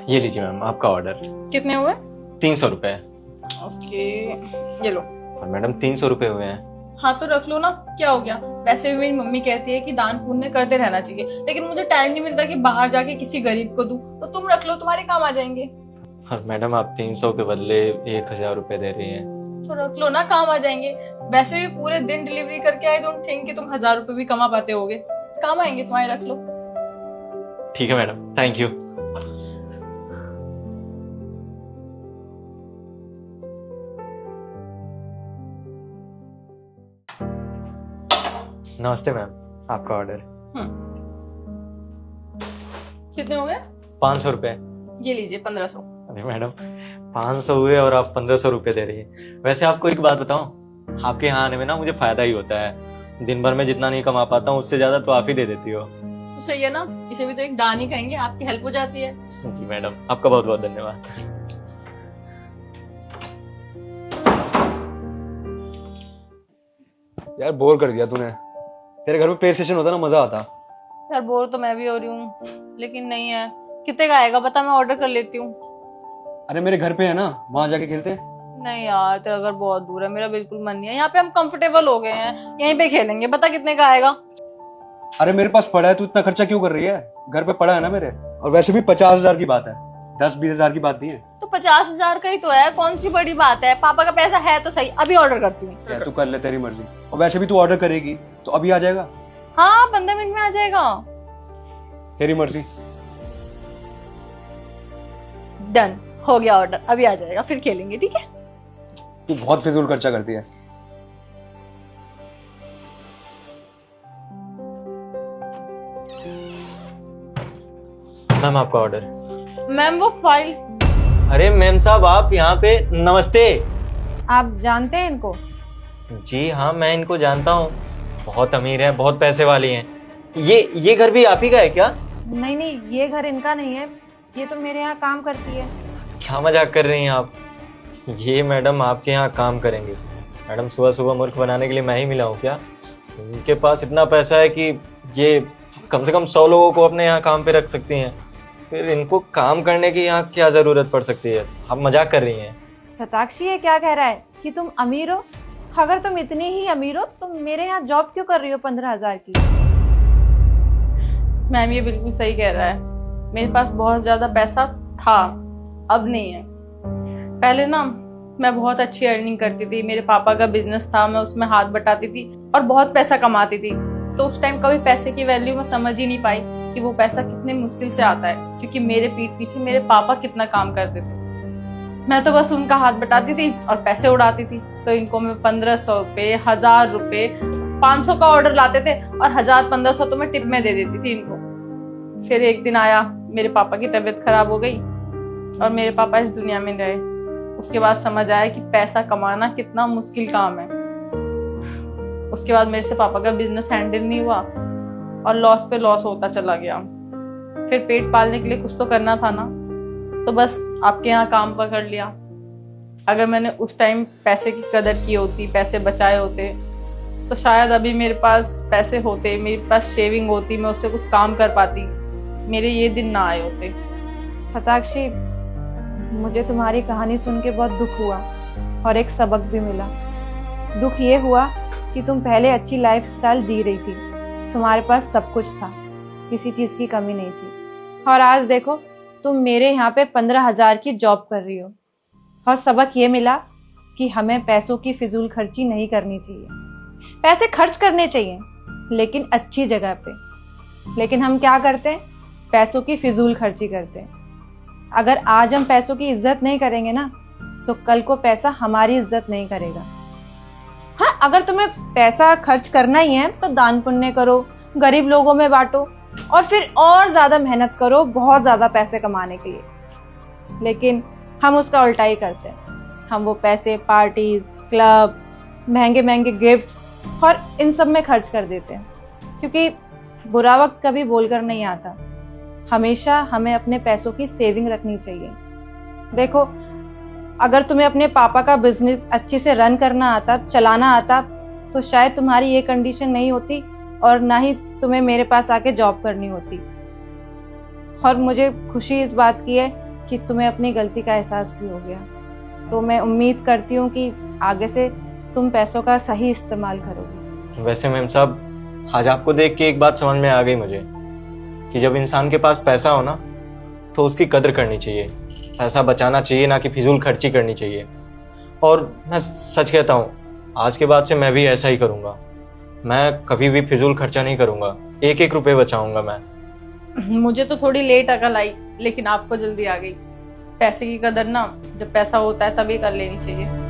ये लीजिए मैम आपका ऑर्डर। कितने हुए? 300 रुपए। ओके, ये लो। और मैडम 300 रुपए हुए हैं। हाँ तो रख लो ना, क्या हो गया। वैसे भी मेरी मम्मी कहती है कि दान पुण्य करते रहना चाहिए, लेकिन मुझे टाइम नहीं मिलता कि बाहर जाके किसी गरीब को दूं, तो तुम रख लो, तुम्हारे काम आ जाएंगे। और मैडम आप 300 के बदले 1000 रुपए दे रही हैं। तो रख लो ना, काम आ जाएंगे। वैसे भी पूरे दिन डिलीवरी करके आई, डोंट थिंक कि तुम 1000 रुपए भी कमा पाते होगे। काम आएंगे तुम्हारे, रख लो। ठीक है मैडम, थैंक यू। नमस्ते मैम, आपका ऑर्डर। कितने हो गए? 500 रुपए। ये लीजिए 1500। अरे मैडम 500 हुए और आप 1500 रुपए दे रही हैं। वैसे आपको एक बात बताऊं, आपके यहाँ आने में ना मुझे फायदा ही होता है। दिन भर में जितना नहीं कमा पाता हूँ उससे ज्यादा तो आप ही दे देती हो। तो सही है ना, इसे भी तो एक दान ही कहेंगे, आपकी हेल्प हो जाती है। जी मैडम, आपका बहुत बहुत धन्यवाद। यार बोर कर दिया तूने। तेरे घर पे प्ले स्टेशन होता ना, मजा आता। यार बोर तो मैं भी हो रही हूँ, लेकिन नहीं है। कितने का आएगा बता, मैं ऑर्डर कर लेती हूँ। अरे मेरे घर पे है ना, वहां जाके खेलते हैं। नहीं यार, तेरा घर बहुत दूर है, मेरा बिल्कुल मन नहीं है। यहाँ पे हम कंफर्टेबल हो गए हैं, यहीं पे खेलेंगे। बता कितने का आएगा। अरे मेरे पास पड़ा है, तू इतना खर्चा क्यों कर रही है? घर पे पड़ा है ना मेरे। और वैसे भी 50,000 की बात है, 10-20 हजार की बात नहीं है। तो 50,000 का ही तो है, कौन सी बड़ी बात है। पापा का पैसा है तो सही, अभी ऑर्डर करती हूँ। क्या तू कर ले, तेरी मर्जी। और वैसे भी तू ऑर्डर करेगी तो अभी आ जाएगा। हाँ 15 मिनट में आ जाएगा। तेरी मर्जी। डन हो गया ऑर्डर, अभी आ जाएगा, फिर खेलेंगे, ठीक है। तू बहुत फिजूल खर्चा करती है। मैम आपका ऑर्डर। मैम वो फाइल। अरे मैम साहब आप यहाँ पे। नमस्ते। आप जानते हैं इनको? जी हाँ, मैं इनको जानता हूँ। बहुत अमीर हैं, बहुत पैसे वाली हैं। ये घर भी आप ही का है क्या? नहीं नहीं, ये घर इनका नहीं है, ये तो मेरे यहाँ काम करती है। क्या मजाक कर रही हैं आप? ये मैडम आपके यहाँ काम करेंगे? मैडम सुबह सुबह मूर्ख बनाने के लिए मैं ही मिला हूँ क्या? इनके पास इतना पैसा है कि ये कम से कम 100 लोगों को अपने यहाँ काम पे रख सकती हैं। फिर इनको काम करने की यहाँ क्या जरूरत पड़ सकती है? आप मजाक कर रही हैं। शताक्षी ये क्या कह रहा है कि तुम अमीर हो? अगर तुम इतनी ही अमीर हो तो मेरे यहाँ जॉब क्यों कर रही हो 15,000 की? मैम ये बिल्कुल सही कह रहा है, मेरे पास बहुत ज्यादा पैसा था, अब नहीं है। पहले ना मैं बहुत अच्छी अर्निंग करती थी, मेरे पापा का बिजनेस था, मैं उसमें हाथ बटाती थी और बहुत पैसा कमाती थी। तो उस टाइम कभी पैसे की वैल्यू मैं समझ ही नहीं पाई कि वो पैसा कितने मुश्किल से आता है, क्योंकि मेरे पीठ पीछे मेरे पापा कितना काम करते थे। मैं तो बस उनका हाथ बटाती थी और पैसे उड़ाती थी। तो इनको मैं 1500 रुपए, 1000 रुपए, 500 का ऑर्डर लाते थे और 1000-1500 तो मैं टिप में दे देती थी इनको। फिर एक दिन आया, मेरे पापा की तबीयत खराब हो गई और मेरे पापा इस दुनिया में गए। उसके बाद समझ आया कि पैसा कमाना कितना मुश्किल काम है। उसके बाद मेरे से पापा का बिजनेस हैंडल नहीं हुआ और लॉस पे लॉस होता चला गया। फिर पेट पालने के लिए कुछ तो करना था ना, तो बस आपके यहाँ काम पकड़ लिया। अगर मैंने उस टाइम पैसे की कदर की होती, पैसे बचाए होते, तो शायद अभी मेरे पास पैसे होते, मेरे पास सेविंग होती, मैं उससे कुछ काम कर पाती, मेरे ये दिन ना आए होते। शताक्षी, मुझे तुम्हारी कहानी सुन के बहुत दुख हुआ और एक सबक भी मिला। दुख ये हुआ कि तुम पहले अच्छी लाइफस्टाइल जी रही थी, तुम्हारे पास सब कुछ था, किसी चीज़ की कमी नहीं थी। और आज देखो तुम मेरे यहाँ पे 15,000 की जॉब कर रही हो। और सबक ये मिला कि हमें पैसों की फिजूल खर्ची नहीं करनी चाहिए। पैसे खर्च करने चाहिए लेकिन अच्छी जगह पे। लेकिन हम क्या करते हैं? पैसों की फिजूल खर्ची करते हैं। अगर आज हम पैसों की इज्जत नहीं करेंगे ना, तो कल को पैसा हमारी इज्जत नहीं करेगा। हाँ, अगर तुम्हें पैसा खर्च करना ही है तो दान पुण्य करो, गरीब लोगों में बांटो और फिर और ज्यादा मेहनत करो बहुत ज्यादा पैसे कमाने के लिए। लेकिन हम उसका उल्टा ही करते हैं। हम वो पैसे पार्टीज, क्लब, महंगे महंगे गिफ्ट्स और इन सब में खर्च कर देते हैं, क्योंकि बुरा वक्त कभी बोलकर नहीं आता। हमेशा हमें अपने पैसों की सेविंग रखनी चाहिए। देखो, अगर तुम्हें अपने पापा का बिजनेस अच्छे से रन करना आता, चलाना आता, तो शायद तुम्हारी ये कंडीशन नहीं होती और ना ही तुम्हें मेरे पास आके जॉब करनी होती। और मुझे खुशी इस बात की है कि तुम्हें अपनी गलती का एहसास भी हो गया। तो मैं उम्मीद करती हूँ कि आगे से तुम पैसों का सही इस्तेमाल करोगे। वैसे मैम साहब, आज आपको देख के एक बात समझ में आ गई मुझे कि जब इंसान के पास पैसा हो ना तो उसकी कदर करनी चाहिए, पैसा बचाना चाहिए, ना कि फिजूल खर्ची करनी चाहिए। और मैं सच कहता हूँ, आज के बाद से मैं भी ऐसा ही करूँगा। मैं कभी भी फिजूल खर्चा नहीं करूँगा, एक एक रुपये बचाऊंगा मैं। मुझे तो थोड़ी लेट अकल आई, लेकिन आपको जल्दी आ गई। पैसे की कदर ना जब पैसा होता है तभी कर लेनी चाहिए।